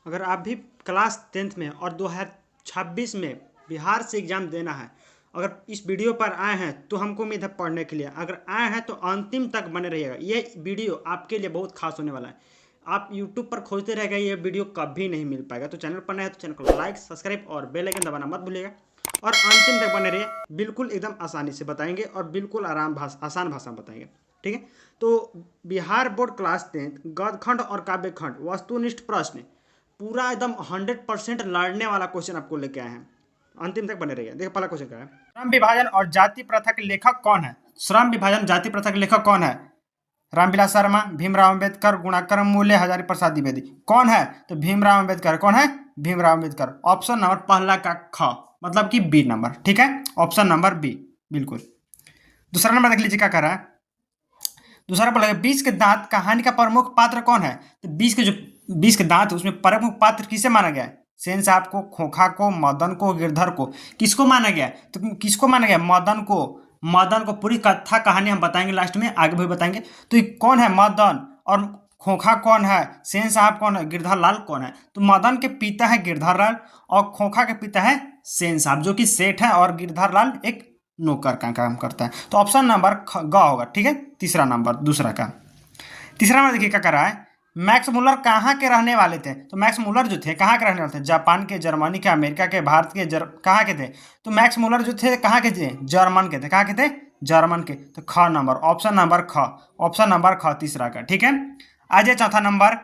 अगर आप भी क्लास 10th में और 2026 में बिहार से एग्ज़ाम देना है, अगर इस वीडियो पर आए हैं तो हमको उम्मीद है पढ़ने के लिए, अगर आए हैं तो अंतिम तक बने रहिएगा। ये वीडियो आपके लिए बहुत खास होने वाला है। आप YouTube पर खोजते रह गए, ये वीडियो कभी नहीं मिल पाएगा। तो चैनल पर नए हैं तो चैनल को लाइक, सब्सक्राइब और बेल आइकन दबाना मत भूलिएगा और अंतिम तक बने रहिए। बिल्कुल एकदम आसानी से बताएंगे और बिल्कुल आसान भाषा में बताएंगे, ठीक है। तो बिहार बोर्ड क्लास 10th गद्यखंड और काव्यखंड वस्तुनिष्ठ प्रश्न पूरा एकदम 100% लड़ने वाला क्वेश्चन आपको लेके आए हैं। अंतिम तक बने रहिए। देखिए पहला क्वेश्चन क्या है, श्रम विभाजन और जाति प्रथा के लेखक कौन है? श्रम विभाजन जाति प्रथा के लेखक कौन है? रामविलास शर्मा, भीमराव अंबेडकर, गुणाकर मूल्य, हजारी प्रसाद द्विवेदी। कौन है? तो भीमराव अंबेडकर। कौन है? भीमराव अंबेडकर। ऑप्शन नंबर पहला का ख, मतलब कि बी नंबर, ठीक है। ऑप्शन नंबर बी, बिल्कुल। दूसरा नंबर देख लीजिए क्या कर रहा है। दूसरा बोला बीस के दांत कहानी का प्रमुख पात्र कौन है? तो बीस के दांत उसमें प्रमुख पात्र किसे माना गया है? सेन साहब को, खोखा को, मदन को, गिरधर को। किसको माना गया? तो किसको माना गया? मदन को। मदन को। पूरी कथा कहानी हम बताएंगे लास्ट में, आगे भी बताएंगे। तो ये कौन है? मदन। और खोखा कौन है? सेन साहब कौन है? गिरधर लाल कौन है? तो मदन के पिता है गिरधर लाल और खोखा के पिता है सेन साहब, जो कि सेठ है, और गिरधर लाल एक नौकर का काम करता है। तो ऑप्शन नंबर ग होगा, ठीक है। तीसरा नंबर, दूसरा का तीसरा नंबर देखिए क्या कर रहा है। मैक्स मुलर कहाँ के रहने वाले थे? तो मैक्स मुलर जो थे कहाँ के रहने वाले थे? जापान के, जर्मनी के, अमेरिका के, भारत के, कहाँ के थे? तो मैक्स मुलर जो थे कहाँ के थे? जर्मन के थे। कहाँ के थे? जर्मन के। तो ख नंबर, ऑप्शन नंबर ख, ऑप्शन नंबर ख तीसरा का, ठीक है। आ जाए चौथा नंबर,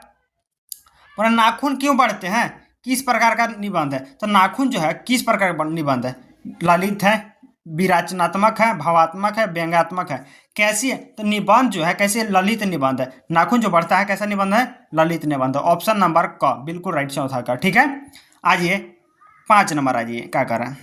पर नाखून क्यों बढ़ते हैं? किस प्रकार का निबंध है? तो नाखून जो है किस प्रकार का निबंध है? ललित है, विराचनात्मक है, भावात्मक है, व्यंग्यात्मक है। कैसी है? तो निबंध जो है कैसे? ललित निबंध है। नाखून जो बढ़ता है कैसा निबंध है? ललित निबंध। ऑप्शन नंबर क, बिल्कुल राइट चौथा का, ठीक है। आइए 5 नंबर, आइए क्या कर रहा है।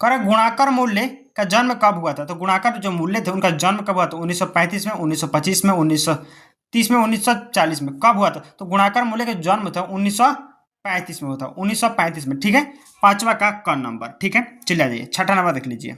कह रहा गुणाकर मूल्य का जन्म कब हुआ था? तो गुणाकर जो मूल्य थे उनका जन्म कब हुआ था? 1935 में, 1925 में, 1930 में, 1940 में। कब हुआ था? तो गुणाकर मूल्य का जन्म था 1935 में हुआ था, 1935 में, ठीक है। पांचवा का क नंबर, ठीक है। चलिए जाइए छठा नंबर देख लीजिए।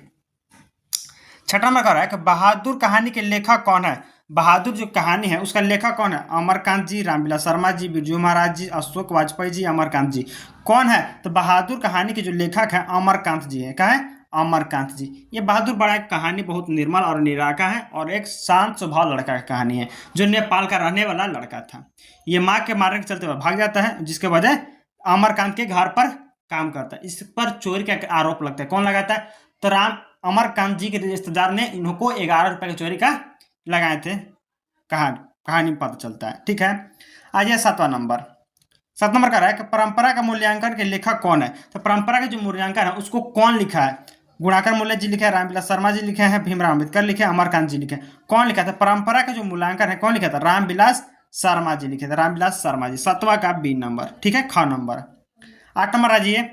छठा नंबर कह रहा है कि बहादुर कहानी के लेखक कौन है? बहादुर जो कहानी है उसका लेखक कौन है? अमरकांत जी, रामविलास शर्मा जी, बिरजू महाराज जी, अशोक वाजपेयी जी, अमरकांत जी। कौन है? तो बहादुर कहानी के जो लेखक है अमरकांत जी है। क्या है? अमरकांत जी। ये बहादुर बड़ा एक कहानी बहुत निर्मल और निराका है और एक शांत स्वभाव लड़का की कहानी है, जो नेपाल का रहने वाला लड़का था। ये माँ के मारने के चलते हुए भाग जाता है, जिसके वजह अमरकांत के घर पर काम करता है। इस पर चोरी का आरोप लगता है। कौन लगाता है? तो अमरकांत जी के रिश्तेदार ने इनको 11 रुपए की चोरी का लगाए थे। कहानी में पता चलता है, ठीक है। आइए 7वां नंबर। 7 नंबर का रहा है कि परंपरा का मूल्यांकन के लेखक कौन है? तो परंपरा का जो मूल्यांकन है उसको कौन लिखा है? गुणाकर मूल्य जी लिखे हैं, रामविलास शर्मा जी लिखे हैं, भीमराव अम्बेडकर लिखे, अमरकांत जी लिखे। कौन लिखा था? परंपरा का जो मूल्यांकन है कौन लिखा था? रामविलास शर्मा जी लिखे थे। रामविलास शर्मा जी। 7वां का बी नंबर, ठीक है। ख नंबर। 8 नंबर आ जाइए।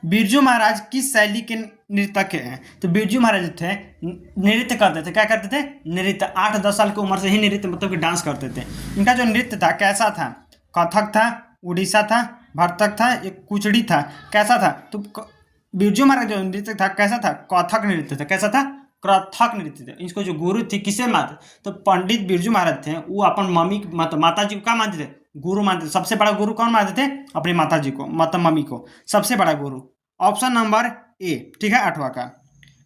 बिरजू महाराज किस शैली के नृतक हैं? तो बिरजू महाराज थे नृत्य करते थे। क्या करते थे? नृत्य। 8-10 साल की उम्र से ही नृत्य मतलब कि डांस करते थे। इनका जो नृत्य था कैसा था? कथक था, उड़ीसा था, भरतक था, एक कुचड़ी था। कैसा था? तो बिरजू महाराज जो नृत्य था कैसा था? कथक नृत्य था। कैसा था? कथक नृत्य था। इसको जो गुरु थे किसे मानते? तो पंडित बिरजू महाराज थे, वो अपन मम्मी माता जी को क्या मानते थे? गुरु मानते थे। सबसे बड़ा गुरु कौन मानते थे? अपनी माता जी को, मतलब मम्मी को सबसे बड़ा गुरु। ऑप्शन नंबर ए, ठीक है। 8वां का।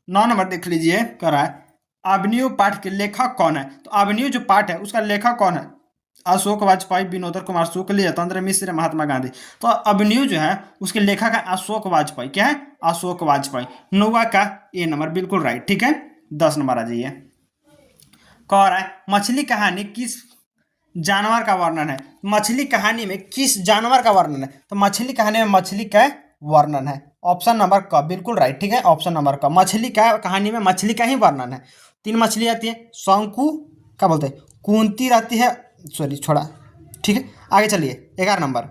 9 नंबर देख लीजिए कह रहा है अभिनव पाठ के लेखक कौन है? तो अभिनव जो पाठ है उसका लेखक कौन है? अशोक वाजपेयी, विनोद कुमार शुक्ल, यतेंद्र मिश्र, महात्मा गांधी। तो अभिनव जो है उसके लेखक है अशोक वाजपेयी। क्या है? अशोक वाजपेयी। 9वां का ए नंबर, बिल्कुल राइट, ठीक है। 10 नंबर आ जाइए। कह रहा है मछली कहानी किस जानवर का वर्णन है? मछली कहानी में किस जानवर का वर्णन है? तो मछली कहानी में मछली का वर्णन है। ऑप्शन नंबर क, बिल्कुल राइट, ठीक है। ऑप्शन नंबर क, मछली का कहानी में मछली का ही वर्णन है। 3 मछली आती है, शंकु, क्या बोलते हैं, कुंती रहती है, सॉरी छोड़ा, ठीक है। आगे चलिए 11 नंबर।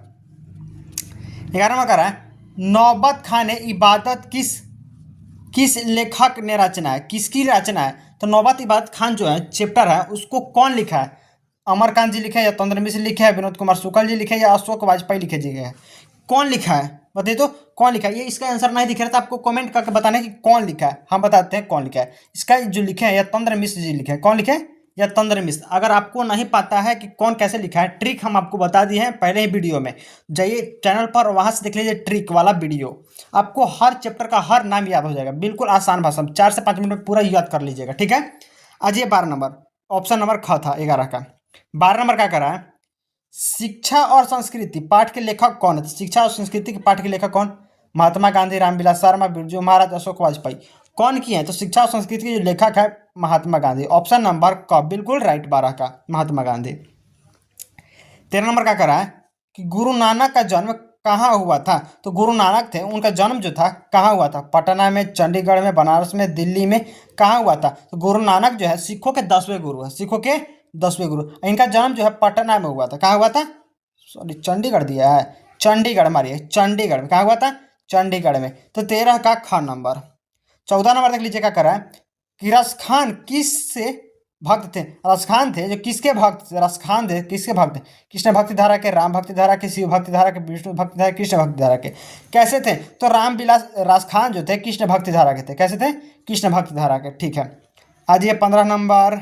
11 नंबर कह रहा है नौबत खान इबादत किस लेखक ने रचना है? किसकी रचना है? तो नौबत इबादत खान जो है चैप्टर है उसको कौन लिखा है? अमरकांत जी लिखे, यतेंद्र मिश्र लिखे, विनोद कुमार शुक्ल जी लिखे, या अशोक वाजपेयी लिखे जी है? कौन लिखा है? बताइए तो कौन लिखा है? ये इसका आंसर नहीं दिख रहा था आपको कमेंट करके बताना है कि कौन लिखा है। हम बताते हैं कौन लिखा है। इसका जो लिखे हैं यतेंद्र मिश्र जी लिखे हैं। कौन लिखे हैं? या तंत्र मिश्र। अगर आपको नहीं पता है कि कौन कैसे लिखा है, ट्रिक हम आपको बता दिए हैं पहले ही वीडियो में, जाइए चैनल पर, वहां से देख लीजिए ट्रिक वाला वीडियो। आपको हर चैप्टर का हर नाम याद हो जाएगा, बिल्कुल आसान भाषा में, 4 से 5 मिनट में पूरा याद कर लीजिएगा, ठीक है। आज ये 12 नंबर, ऑप्शन नंबर ख था 11 का। 12 नंबर क्या करा है, शिक्षा और संस्कृति पाठ के लेखक कौन है? तो शिक्षा और संस्कृति के पाठ के लेखक कौन? महात्मा गांधी, रामविलास शर्मा, बिरजू महाराज, अशोक वाजपेयी। कौन किए हैं? तो शिक्षा और संस्कृति के जो लेखक है महात्मा गांधी, ऑप्शन नंबर क बिल्कुल राइट, 12 का महात्मा गांधी। 13 नंबर का करा है कि गुरु नानक का जन्म कहाँ हुआ था? तो गुरु नानक थे, उनका जन्म जो था कहाँ हुआ था? पटना में, चंडीगढ़ में, बनारस में, दिल्ली में, कहाँ हुआ था? तो गुरु नानक जो है सिखों के 10वें गुरु है, सिखों के 10वें गुरु। इनका जन्म जो है पटना में हुआ था। कहाँ हुआ था? सॉरी चंडीगढ़ दिया है, चंडीगढ़ मारिए, चंडीगढ़ में। कहाँ हुआ था? चंडीगढ़ में। तो 13 का ख नंबर। 14 नंबर देख लीजिए क्या करा है कि रस खान किस से भक्त थे? रस खान थे जो किसके भक्त थे? रस खान थे किसके भक्त? कृष्ण भक्ति धारा के, राम भक्ति धारा के, शिव भक्ति धारा के, विष्णु भक्ति धारा, कृष्ण भक्ति धारा के। कैसे थे? तो राम विलास रस खान जो थे कृष्ण भक्ति धारा के थे। कैसे थे? कृष्ण भक्ति धारा के, ठीक है। आज ये 15 नंबर।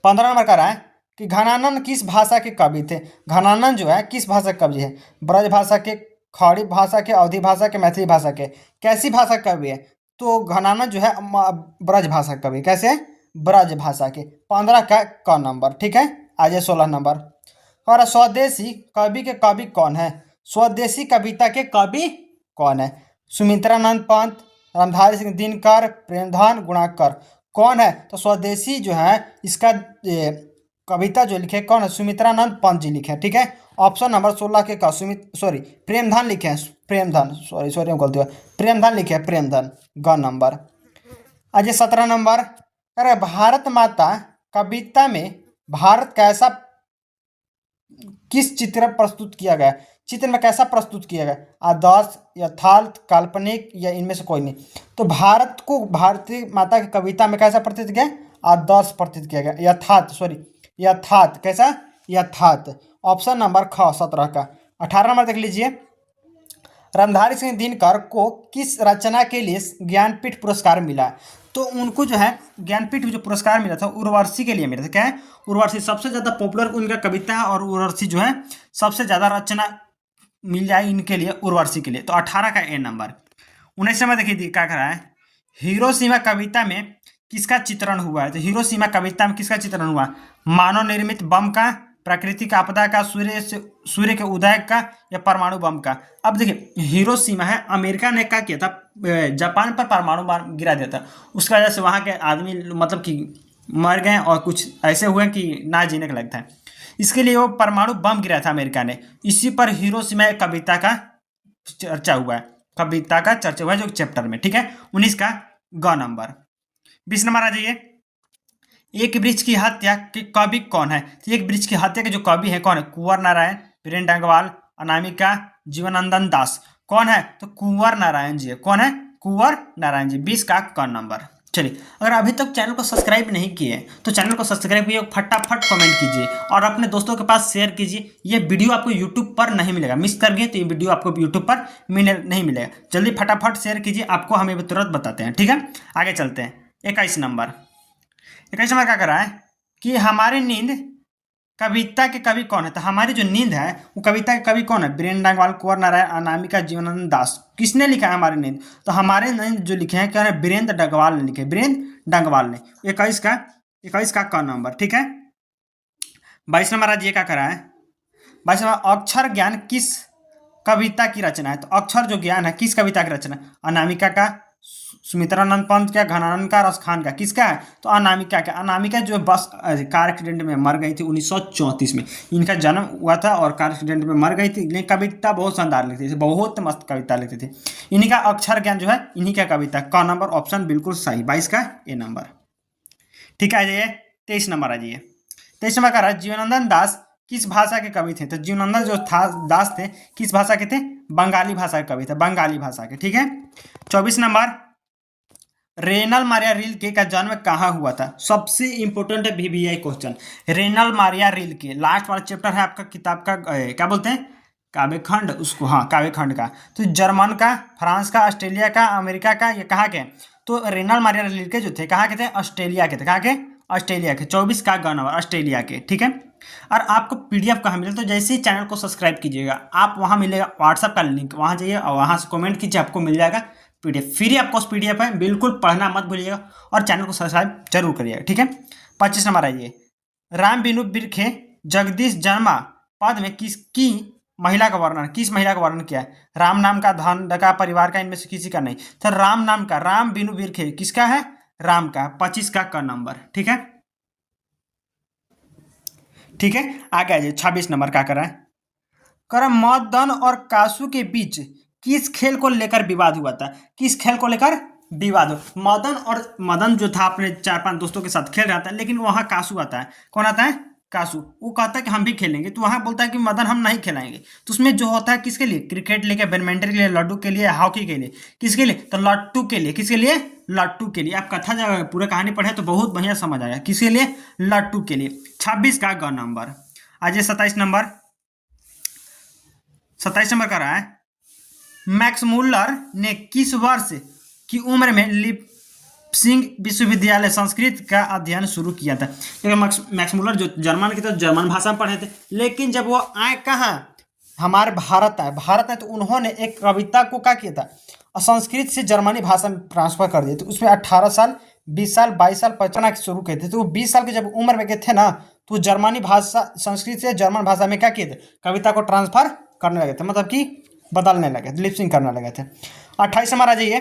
15 नंबर का रहा है कि घनानंद किस भाषा के कवि थे? घनानंद जो है किस भाषा के कवि है? ब्रज भाषा के, खड़ी भाषा के, अवधी भाषा के, मैथिली भाषा के। कैसी भाषा का कवि है? तो घनानंद जो है ब्रज भाषा का कवि। कैसे? ब्रज भाषा के। 15 का क नंबर, ठीक है। आज 16 नंबर। और स्वदेशी कवि के कवि कौन है? स्वदेशी कविता के कवि कौन है? सुमित्रानंद पंत, रामधारी सिंह दिनकर, प्रेमधन गुणाकर। कौन है? तो स्वदेशी जो है इसका कविता जो लिखे कौन है? सुमित्रानंद पंत जी लिखे, ठीक है। ऑप्शन नंबर 16 के का प्रेमधन लिखे हैं, प्रेमधन, सॉरी हम गलती हुआ, प्रेमधन लिखे हैं, प्रेमधन, ग नंबर। आज 17 नंबर। अरे भारत माता कविता में भारत कैसा, किस चित्र प्रस्तुत किया गया? चित्र में कैसा प्रस्तुत किया गया? आदर्श, यथार्थ, काल्पनिक, या इनमें से कोई नहीं? तो भारत को भारतीय माता की कविता में कैसा प्रस्तुत किया? आदर्श प्रस्तुत किया गया, यथार्थ। कैसा? यथार्थ। ऑप्शन नंबर ख 17 का। 18 नंबर देख लीजिए। रामधारी सिंह दिनकर को किस रचना के लिए ज्ञानपीठ पुरस्कार मिला? तो उनको जो है ज्ञानपीठ जो पुरस्कार मिला था उर्वशी के लिए मिला था। क्या है? उर्वशी, सबसे ज़्यादा पॉपुलर उनका कविता है, और उर्वशी जो है सबसे ज़्यादा रचना मिल जाए इनके लिए, उर्वशी के लिए। तो 18 का ए नंबर। 19 नंबर देखिए क्या करा है, हिरोशिमा कविता में किसका चित्रण हुआ है? तो हिरोशिमा कविता में किसका चित्रण हुआ? मानव निर्मित बम का, प्राकृतिक आपदा का, सूर्य के उदय का, या परमाणु बम का। अब देखिए हिरोशिमा है, अमेरिका ने क्या किया था, जापान पर परमाणु बम गिरा दिया था। उसकी वजह से वहाँ के आदमी मतलब कि मर गए, और कुछ ऐसे हुए कि ना जीने का लगता है। इसके लिए वो परमाणु बम गिराया था अमेरिका ने। इसी पर हिरोशिमा कविता का चर्चा हुआ है, कविता का चर्चा हुआ है जो चैप्टर में, ठीक है। 19 का ग नंबर। 20 नंबर आ जाइए। एक वृक्ष की हत्या के कवि कौन है? तो एक वृक्ष की हत्या के जो कवि है कौन है? कुंवर नारायण, वीरेंद्र डंगवाल, अनामिका, जीवनानंद दास। कौन है? तो कुंवर नारायण जी है। कौन है? कुंवर नारायण जी। 20 का क नंबर। चलिए, अगर अभी तक चैनल को सब्सक्राइब नहीं किए तो चैनल को सब्सक्राइब कीजिए, फटाफट कमेंट कीजिए और अपने दोस्तों के पास शेयर कीजिए। ये वीडियो आपको यूट्यूब पर नहीं मिलेगा, मिस कर गए तो ये वीडियो आपको यूट्यूब पर नहीं मिलेगा। जल्दी फटाफट शेयर कीजिए, आपको हम तुरंत बताते हैं, ठीक है। आगे चलते हैं। 21 नंबर। 21 नंबर क्या कर रहा है कि हमारी नींद कविता के कवि कौन है? तो हमारी जो नींद है वो कविता के कवि कौन है? वीरेंद्र डंगवाल, कुंवर नारायण, अनामिका, जीवनानंद दास। किसने लिखा है हमारी नींद? तो हमारे नींद जो लिखे हैं क्या है? वीरेंद्र डंगवाल ने लिखे, वीरेंद्र डंगवाल ने। 21 का क नंबर, ठीक है। 22 नंबर आज ये क्या करा है? 22 नंबर, अक्षर ज्ञान किस कविता की रचना है? तो अक्षर जो ज्ञान है किस कविता की रचना? अनामिका का, सुमित्रानंद पंत का, घनानंद का, रस खान का। किसका है? तो अनामिका का। अनामिका जो बस कार एक्सीडेंट में मर गई थी 1934 में। इनका जन्म हुआ था और कार एक्सीडेंट में मर गई थी, लेकिन कविता बहुत शानदार लिखती थी, बहुत मस्त कविता लिखती थी। इन्हीं का अक्षर ज्ञान जो है इन्हीं का कविता। क नंबर ऑप्शन बिल्कुल सही, 22 का ए नंबर, ठीक है। आ जाइए 23 नंबर। आ जाइए 23 नंबर का जीवनानंद दास किस भाषा के कवि थे? तो जीवनानंद जो दास थे किस भाषा के थे? बंगाली भाषा के कवि थे, बंगाली भाषा के, ठीक है। 24 नंबर, रेनल मारिया रिल्के का जन्म कहाँ हुआ था? सबसे इंपॉर्टेंट है VVI question. Renal Maria Rilke, last वाला चैप्टर है आपका किताब का, क्या बोलते हैं, काव्यखंड उसको, हाँ काव्यखंड का। तो जर्मन का, फ्रांस का, ऑस्ट्रेलिया का, अमेरिका का, ये कहाँ के? तो रेनल मारिया रिल्के जो थे कहाँ के थे? ऑस्ट्रेलिया के थे। कहाँ के? ऑस्ट्रेलिया के, 24 का ग नंबर ऑस्ट्रेलिया के, ठीक है। और आपको पीडीएफ कहाँ मिले, तो जैसे ही चैनल को सब्सक्राइब कीजिएगा, आप वहाँ मिलेगा व्हाट्सएप का लिंक, वहाँ जाइए और वहाँ से कमेंट कीजिए, आपको मिल जाएगा पीडीएफ। फ्री आपको पीडीएफ है, बिल्कुल पढ़ना मत भूलिएगा और चैनल को सब्सक्राइब जरूर करिएगा, ठीक है। 25 नंबर आइए, राम बिनु बिरखे जगदीश जन्मा पद में किसकी महिला का वर्णन, किस महिला का वर्णन किया है? राम नाम का, धन का, परिवार का, इनमें से किसी का नहीं। तो राम नाम का, राम बिनु बिरखे किसका है? राम का। 25 का क नंबर, ठीक है। ठीक है, आगे आ जाइए। 26 नंबर क्या कर रहा है? कर मदन और कासू के बीच किस खेल को लेकर विवाद हुआ था? किस खेल को लेकर विवाद हो? मदन जो था अपने 4-5 दोस्तों के साथ खेल रहा था, लेकिन वहां कासू आता है। कौन आता है? कासू। वो कहता है कि हम भी खेलेंगे, तो वहां बोलता है कि मदन हम नहीं खिलाएंगे। तो उसमें जो होता है किसके लिए? क्रिकेट लेके, बैडमिंटन के लिए, लड्डू के लिए, हॉकी के लिए, किसके लिए? तो लट्टू के लिए। किसके लिए? लट्टू के लिए। आप कथा जगह पूरा कहानी पढ़े तो बहुत बढ़िया समझ आया। किसके लिए? लट्टू के लिए। 26 का ग नंबर। आज 27 नंबर। 27 नंबर का रहा है, मैक्स मुल्लर ने किस वर्ष की उम्र में लिप्सिंग विश्वविद्यालय संस्कृत का अध्ययन शुरू किया था? क्योंकि मैक्स मुल्लर जो जर्मन की, तो जर्मन भाषा में पढ़े थे, लेकिन जब वो आए कहाँ, हमारे भारत आए, तो उन्होंने एक कविता को क्या किया था, संस्कृत से जर्मनी भाषा में ट्रांसफर कर दिए। तो उसमें 18 साल, 20 साल, 22 साल पढ़ना शुरू किए थे। तो वो 20 साल के जब उम्र में गए थे ना, तो जर्मनी भाषा, संस्कृत से जर्मन भाषा में क्या किए थे? कविता को ट्रांसफर करने लगे थे, मतलब कि बदलने लगे थे, लिपसिंग करने लगे थे। 28 नंबर आ जाइए।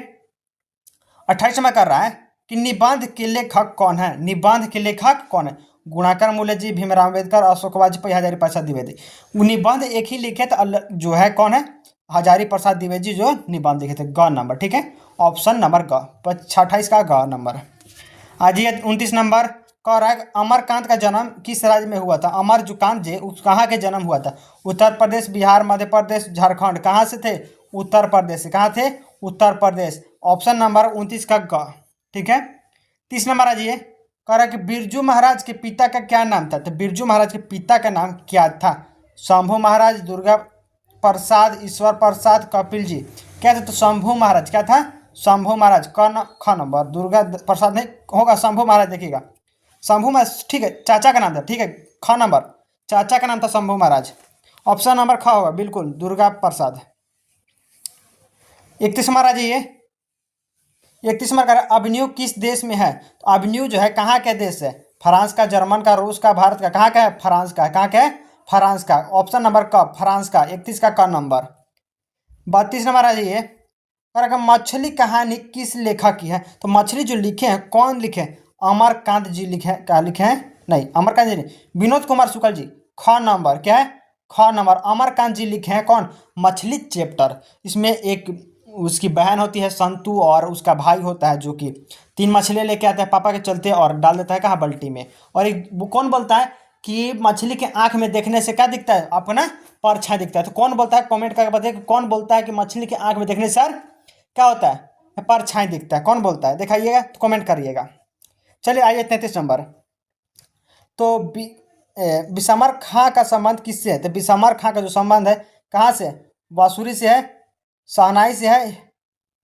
28 नंबर कर रहा है कि निबंध के लेखक कौन है? निबंध के लेखक कौन है? गुणाकर मूल्य जी, भीमराव अम्बेडकर, अशोक वाजपेयी, हजारी प्रसाद द्विवेदी। निबंध एक ही लिखे तो जो है कौन है? हजारी प्रसाद द्विवेदी जो निबंध लिखे थे। ग नंबर, ठीक है, ऑप्शन नंबर ग। 28 का ग नंबर। आज ये 29 नंबर कह रहा है, अमरकांत का जन्म किस राज्य में हुआ था? अमर जो कांत जी, कहाँ के जन्म हुआ था? उत्तर प्रदेश, बिहार, मध्य प्रदेश, झारखंड। कहाँ से थे? उत्तर प्रदेश से। कहाँ थे? उत्तर प्रदेश। ऑप्शन नंबर 29 का ग, ठीक है। 30 नंबर आ जाइए। कह रहा है कि बिरजू महाराज के पिता का क्या नाम था? तो बिरजू महाराज के पिता का नाम क्या था? शंभू महाराज, दुर्गा प्रसाद, ईश्वर प्रसाद, कपिल जी। क्या था? तो शंभू महाराज। क्या था? शंभू महाराज। ख नंबर। दुर्गा प्रसाद नहीं होगा, शंभू महाराज देखिएगा। शंभू महाराज, ठीक है, चाचा का नाम था, ठीक है। ख नंबर, चाचा का नाम था शंभू महाराज। ऑप्शन नंबर ख होगा, बिल्कुल, दुर्गा प्रसाद। 31 नंबर आ जाइए। 31 नंबर का, अभिनव किस देश में है? तो अभिनव जो है कहाँ के देश है? फ्रांस का, जर्मन का, रूस का, भारत का। कहाँ का है? फ्रांस का। कहाँ का है? फ्रांस का। ऑप्शन नंबर क, फ्रांस का। 31 का क नंबर। 32 नंबर आ जाइए। अगर मछली कहानी किस लेखक की है? तो मछली जो लिखे हैं, कौन लिखे हैं? अमरकांत जी लिखे हैं। क्या लिखे हैं? नहीं, अमरकांत जी नहीं, विनोद कुमार शुक्ल जी। ख नंबर। क्या है? ख नंबर। अमरकांत जी लिखे हैं कौन? मछली चैप्टर। इसमें एक उसकी बहन होती है संतू, और उसका भाई होता है जो कि 3 मछलियाँ लेके आता है पापा के चलते और डाल देता है कहाँ? बाल्टी में। और एक वो कौन बोलता है कि मछली के आंख में देखने से क्या दिखता है? आपको ना परछाई दिखता है। तो कौन बोलता है? कमेंट करके बताइए कि कौन बोलता है कि मछली के आंख में देखने से सर क्या होता है? परछाई दिखता है। कौन बोलता है? दिखाइएगा, तो कमेंट करिएगा। चलिए आइए 33 नंबर। तो बिशमर खां का संबंध किससे है? तो बिशमर खां का जो संबंध है कहाँ से? बांसुरी से है, शहनाई से है,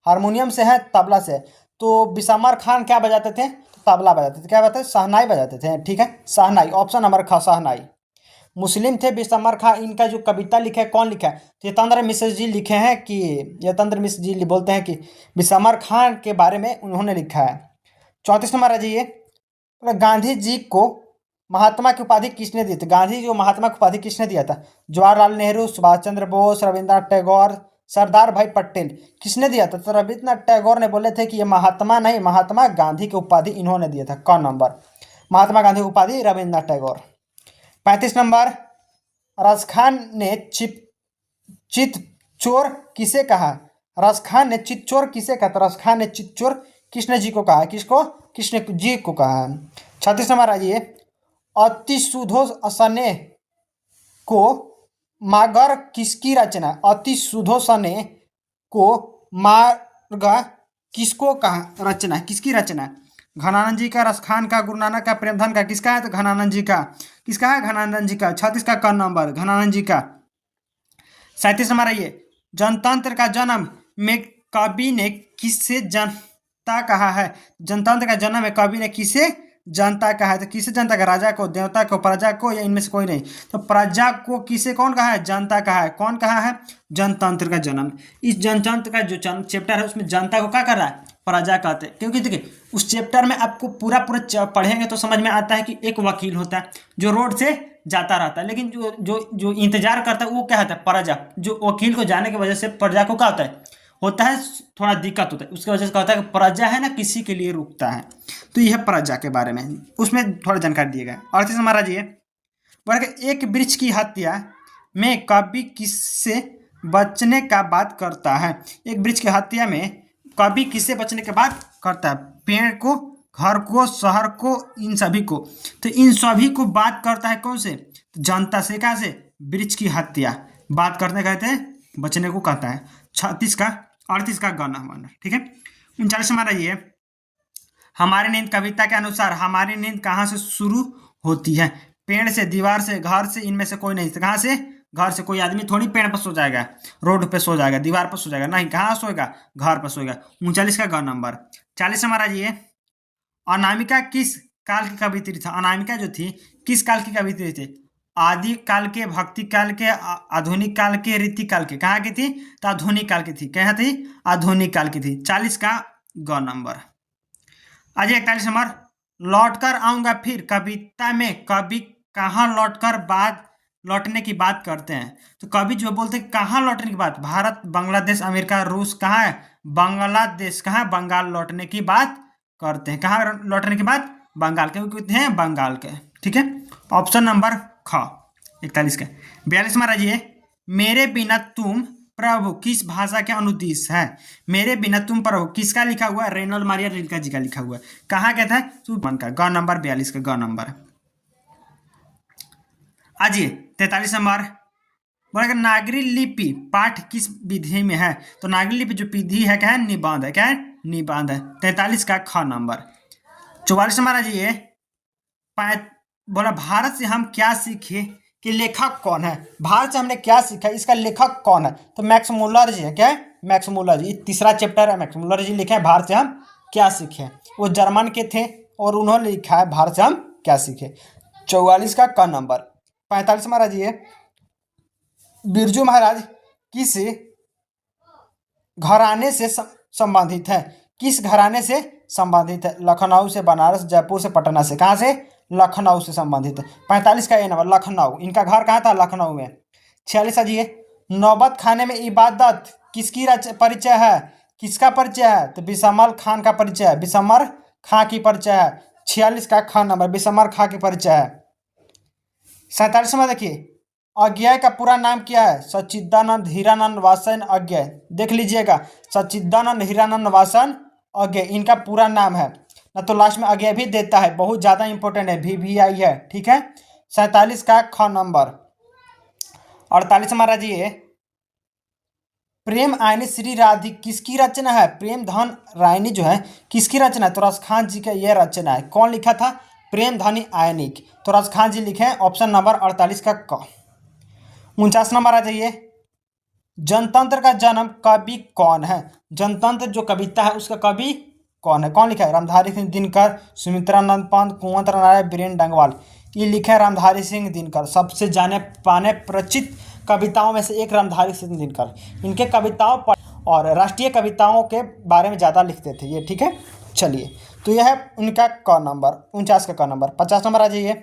हारमोनियम से है, तबला से है। तो बिशमर खान क्या बजाते थे? तो तबला बजाते थे। क्या बजाते थे? शहनाई बजाते थे, ठीक है, शहनाई। ऑप्शन नंबर ख, शहनाई। मुस्लिम थे बिशमर खां। इनका जो कविता लिखा है कौन लिखा है? तो यतेंद्र मिश्र जी लिखे हैं। कि यतेंद्र मिश्र जी बोलते हैं कि बिशमर खां के बारे में उन्होंने लिखा है। 34 नंबर आ जाइए। गांधी जी को महात्मा की उपाधि किसने दी थी? गांधी जी को महात्मा की उपाधि किसने दिया था? जवाहरलाल नेहरू, सुभाष चंद्र बोस, रविंद्रनाथ टैगोर, सरदार भाई पटेल। किसने दिया था? तो रविंद्रनाथ टैगोर ने बोले थे कि ये महात्मा नहीं, महात्मा गांधी की उपाधि इन्होंने दिया था। क नंबर, महात्मा गांधी की उपाधि रविंद्रनाथ टैगोर। 35 नंबर, रस खान ने चित चोर किसे कहा? रस खान ने चित चोर किसे कहा? तो रस खान ने चित चोर कृष्ण जी को कहा। किसको? कृष्ण जी को कहा। 36 नंबर आ जाइए। अति सुधो सने को मागर किसकी रचना? अति सुधो सने को मार्ग किसको कहा? रचना, किसकी रचना? घनानंद जी का, रसखान का, गुरु नानक का, प्रेमधन का। किसका है? तो घनानंद जी का। किसका है? घनानंद जी का। 36 का क नंबर, घनानंद जी का। 37 नंबर आइए। जनतंत्र का जन्म में कवि ने किससे जनता कहा है? जनतंत्र का जन्म में कवि ने किसे जनता का है, तो किसे जनता का? राजा को, देवता को, प्रजा को, या इनमें से कोई नहीं? तो प्रजा को किसे कौन कहा है? जनता कहा है। कौन कहा है? जनतंत्र का जन्म। इस जनतंत्र का जो चैप्टर है उसमें जनता को क्या कर रहा है? प्रजा कहते हैं। क्योंकि देखिए उस चैप्टर में आपको पूरा पढ़ेंगे तो समझ में आता है कि एक वकील होता है जो रोड से जाता रहता है, लेकिन जो जो जो इंतजार करता है वो क्या होता है? प्रजा। जो वकील को जाने की वजह से प्रजा को क्या होता है थोड़ा दिक्कत होता है, उसकी वजह से क्या होता है कि प्रजा है ना किसी के लिए रुकता है। तो यह प्रजा के बारे में उसमें थोड़ा जानकारी दिए गए। और हमारा जी वर्ग एक वृक्ष की हत्या में कवि किससे बचने का बात करता है? एक वृक्ष की हत्या में कवि किससे बचने के बात करता है? पेड़ को, घर को, शहर को, इन सभी को। तो इन सभी को बात करता है कौन से? जनता से। कहाँ से? वृक्ष की हत्या बात करते कहते हैं, बचने को कहता है। 36 का 38 का गण हमारा, ठीक है। 39 हमारा ये हमारी नींद कविता के अनुसार हमारी नींद कहाँ से शुरू होती है? पेड़ से, दीवार से, घर से, इनमें से कोई नहीं। कहाँ से? घर से। कोई आदमी थोड़ी पेड़ पर सो जाएगा, रोड पे सो जाएगा, दीवार पर सो जाएगा, नहीं। कहाँ सोएगा? घर पर सोएगा। 39 का ग नंबर। 40 हमारा ये अनामिका किस काल की कवित्री था? अनामिका जो थी किस काल की कवित्री थी? आदि काल के, भक्ति काल के, आधुनिक काल के, रीति काल के। कहाँ की थी? तो आधुनिक काल की थी। क्या थी? आधुनिक काल की थी। 40 का ग नंबर। आज 41 नंबर लौट कर आऊंगा फिर। कविता में कवि कहाँ लौटने की बात करते हैं? तो कवि जो बोलते हैं कहाँ लौटने की बात? भारत, बांग्लादेश, अमेरिका, रूस। कहाँ है? बांग्लादेश। कहाँ? बंगाल लौटने की बात करते हैं। कहाँ लौटने की बात? बंगाल के, क्योंकि हैं बंगाल के, ठीक है। ऑप्शन नंबर ख 41 का। 42 हमारा जी मेरे बिना तुम प्रभु किस भाषा के अनुदेश है? मेरे बिना तुम प्रभु किसका लिखा हुआ है? रेनॉल्ड मारिया रिल्का जी का लिखा हुआ है। कहाँ कहता है? सुमन का। ग नंबर 42 का ग नंबर। आजिए 43 नंबर बोलेगा नागरी लिपि पाठ किस विधि में है? तो नागरी लिपि जो विधि है क्या है? निबंध है। क्या है? निबंध है। 43 का ख नंबर। 44 नंबर आजिए बोला भारत से हम क्या सीखे कि लेखक कौन है? भारत से हमने क्या सीखा, इसका लेखक कौन है? तो मैक्स मुलर जी है। क्या है? मैक्स मुलर जी। तीसरा चैप्टर है, मैक्स मुलर जी लिखे हैं भारत से हम क्या सीखे। वो जर्मन के थे और उन्होंने लिखा है भारत से हम क्या सीखे। 44 का क नंबर। 45 महाराज जी बिरजू महाराज किस घराने से संबंधित है? किस घराने से संबंधित है? लखनऊ से, बनारस, जयपुर से, पटना से। कहाँ से? लखनऊ से संबंधित है। 45 का ए नंबर लखनऊ। इनका घर कहाँ था? लखनऊ में। 46 अजिए नौबत खाने में इबादत किसकी परिचय है? किसका परिचय है? तो बिशम्बर खान का परिचय है। बिशम्बर खां की परिचय है। 46 का ख नंबर बिशम्बर खां की परिचय है। 47 में देखिए अज्ञेय का पूरा नाम क्या है? सच्चिदानंद हीरानंद वासन अज्ञेय। देख लीजिएगा, सच्चिदानंद हीरानंद वासन अज्ञेय इनका पूरा नाम है ना। तो लास्ट में अज्ञेय भी देता है, बहुत ज़्यादा इंपॉर्टेंट है, VVI है, ठीक है। 47 का ख नंबर। 48 हमारा जी प्रेम आयनी श्री राधिक किसकी रचना है? प्रेम धन रायनी जो है किसकी रचना है? तो रसखान जी का यह रचना है। कौन लिखा था? प्रेम धनी आयनिक। तो रसखान जी लिखे हैं। ऑप्शन नंबर 48 का क। 49 नंबर आ जाइए जनतंत्र का जन्म कवि कौन है? जनतंत्र जो कविता है उसका कवि कौन है? कौन लिखा है? रामधारी सिंह दिनकर, सुमित्रानंद पंत, कुंवर नारायण, बीरेन डंगवाल। ये लिखे है रामधारी सिंह दिनकर। सबसे जाने पाने प्रचित कविताओं में से एक रामधारी सिंह दिनकर। इनके कविताओं पर और राष्ट्रीय कविताओं के बारे में ज़्यादा लिखते थे ये, ठीक है। चलिए तो यह है उनका क नंबर। 49 का क नंबर। 50 नंबर आ जाइए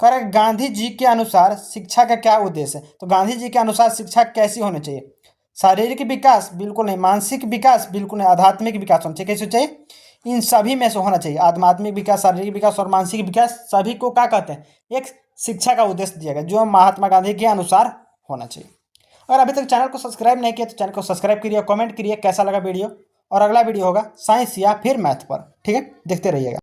कर गांधी जी के अनुसार शिक्षा का क्या उद्देश्य है? तो गांधी जी के अनुसार शिक्षा कैसी होनी चाहिए? शारीरिक विकास बिल्कुल नहीं, मानसिक विकास बिल्कुल नहीं, आध्यात्मिक विकास होना चाहिए। कैसे चाहिए? इन सभी में से होना चाहिए। आध्यात्मिक विकास, शारीरिक विकास और मानसिक विकास सभी को क्या कहते हैं? एक शिक्षा का उद्देश्य दिया गया जो महात्मा गांधी के अनुसार होना चाहिए। अगर अभी तक चैनल को सब्सक्राइब नहीं किया तो चैनल को सब्सक्राइब करिए, कमेंट करिए कैसा लगा वीडियो। और अगला वीडियो होगा साइंस या फिर मैथ पर, ठीक है। देखते रहिएगा।